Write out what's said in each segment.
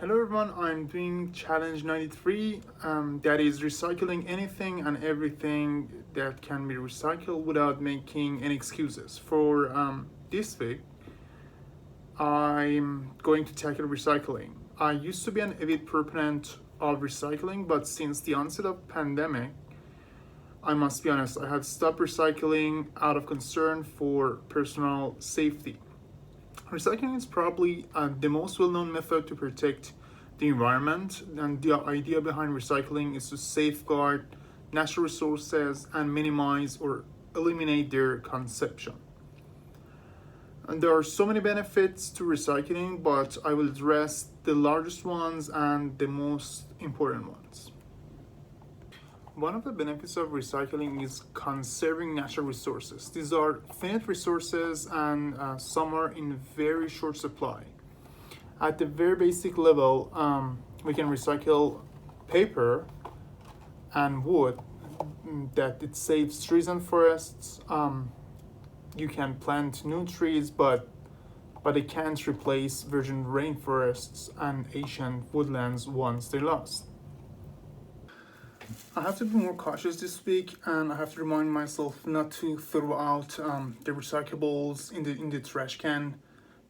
Hello everyone, I'm doing challenge 93, that is recycling anything and everything that can be recycled without making any excuses. For this week, I'm going to tackle recycling. I used to be an avid proponent of recycling, but since the onset of pandemic, I must be honest, I have stopped recycling out of concern for personal safety. Recycling is probably the most well known method to protect the environment, and the idea behind recycling is to safeguard natural resources and minimize or eliminate their consumption. And there are so many benefits to recycling, but I will address the largest ones and the most important ones. One of the benefits of recycling is conserving natural resources. These are finite resources and some are in very short supply. At the very basic level, we can recycle paper and wood, that it saves trees and forests. You can plant new trees, but it can't replace virgin rainforests and ancient woodlands once they're lost. I have to be more cautious this week, and I have to remind myself not to throw out the recyclables in the trash can,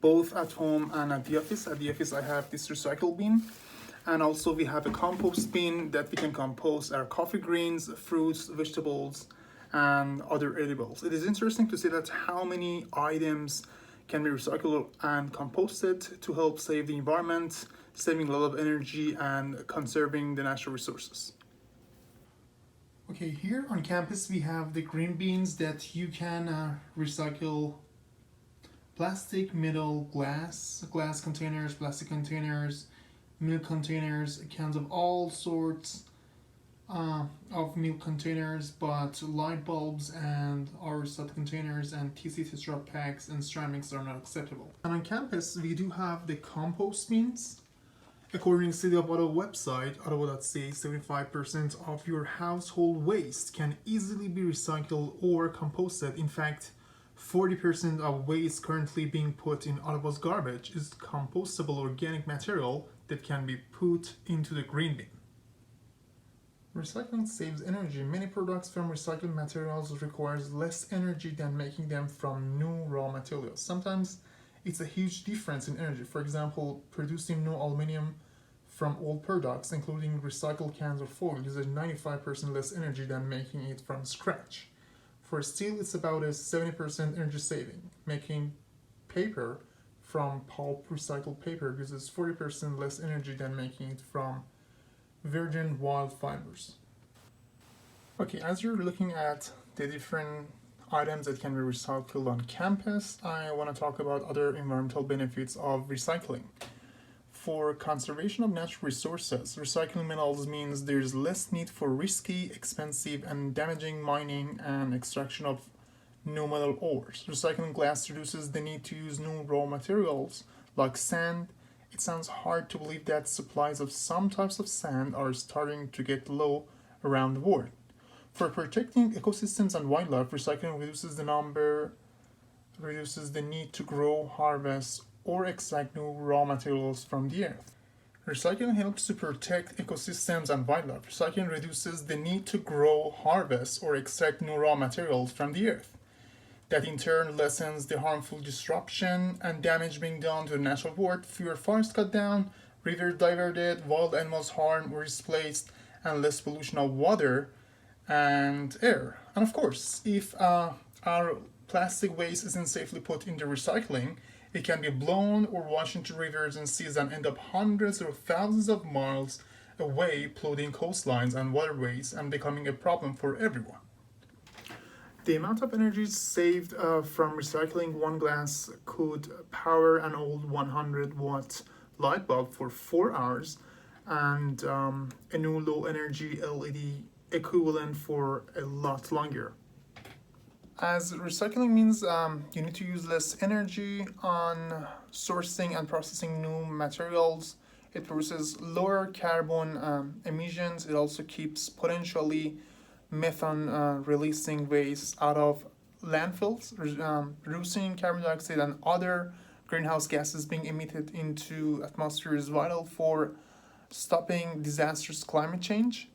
both at home and at the office. At the office, I have this recycle bin, and also we have a compost bin that we can compost our coffee greens, fruits, vegetables, and other edibles. It is interesting to see that how many items can be recycled and composted to help save the environment, saving a lot of energy, and conserving the natural resources. Okay, here on campus we have the green beans that you can recycle plastic, metal, glass containers, plastic containers, milk containers, cans of all sorts of milk containers, but light bulbs and aerosol containers and TC Tetra packs and ceramics are not acceptable. And on campus we do have the compost bins. According to the City of Ottawa website, ottawa.ca, 75% of your household waste can easily be recycled or composted. In fact, 40% of waste currently being put in Ottawa's garbage is compostable organic material that can be put into the green bin. Recycling saves energy. Many products from recycled materials requires less energy than making them from new raw materials. Sometimes it's a huge difference in energy. For example, producing new aluminum from old products, including recycled cans of foil, uses 95% less energy than making it from scratch. For steel, it's about a 70% energy saving. Making paper from pulp recycled paper uses 40% less energy than making it from virgin wild fibers. Okay, as you're looking at the different items that can be recycled on campus, I want to talk about other environmental benefits of recycling. For conservation of natural resources, recycling minerals means there's less need for risky, expensive, and damaging mining and extraction of new metal ores. Recycling glass reduces the need to use new raw materials like sand. It sounds hard to believe that supplies of some types of sand are starting to get low around the world. For protecting ecosystems and wildlife, recycling reduces the need to grow, harvest, or extract new raw materials from the earth. Recycling helps to protect ecosystems and wildlife. Recycling reduces the need to grow, harvest, or extract new raw materials from the earth. That in turn lessens the harmful disruption and damage being done to the natural world. Fewer forests cut down, rivers diverted, wild animals harmed or displaced, and less pollution of water and air. And of course, if our plastic waste isn't safely put into recycling, it can be blown or washed into rivers and seas and end up hundreds or thousands of miles away, polluting coastlines and waterways and becoming a problem for everyone. The amount of energy saved from recycling one glass could power an old 100-watt light bulb for 4 hours, and a new low energy LED equivalent for a lot longer. As recycling means you need to use less energy on sourcing and processing new materials. It produces lower carbon emissions. It also keeps potentially methane releasing waste out of landfills, reducing carbon dioxide and other greenhouse gases being emitted into atmosphere is vital for stopping disastrous climate change,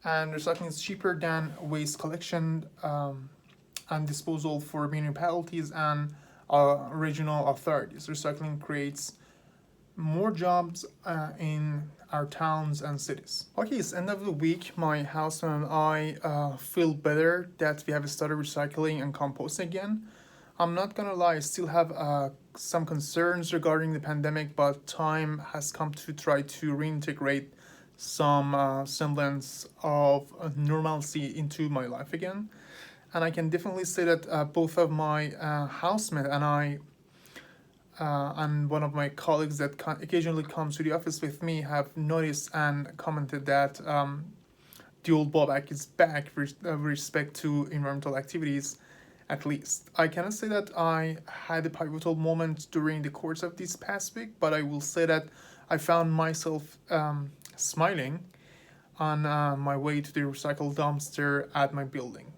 and recycling is cheaper than waste collection and disposal for municipalities and regional authorities. Recycling creates more jobs in our towns and cities. Okay, it's end of the week. My housemate and I feel better that we have started recycling and composting again. I'm not gonna lie, I still have some concerns regarding the pandemic, but time has come to try to reintegrate some semblance of normalcy into my life again. And I can definitely say that both of my housemate and I and one of my colleagues that occasionally comes to the office with me have noticed and commented that the old Bobak is back with respect to environmental activities, at least. I cannot say that I had a pivotal moment during the course of this past week, but I will say that I found myself smiling on my way to the recycle dumpster at my building.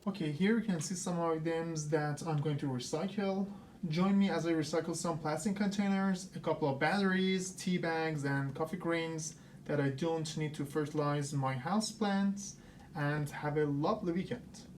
Okay, here you can see some items that I'm going to recycle. Join me as I recycle some plastic containers, a couple of batteries, tea bags, and coffee grains that I don't need to fertilize my house plants, and have a lovely weekend.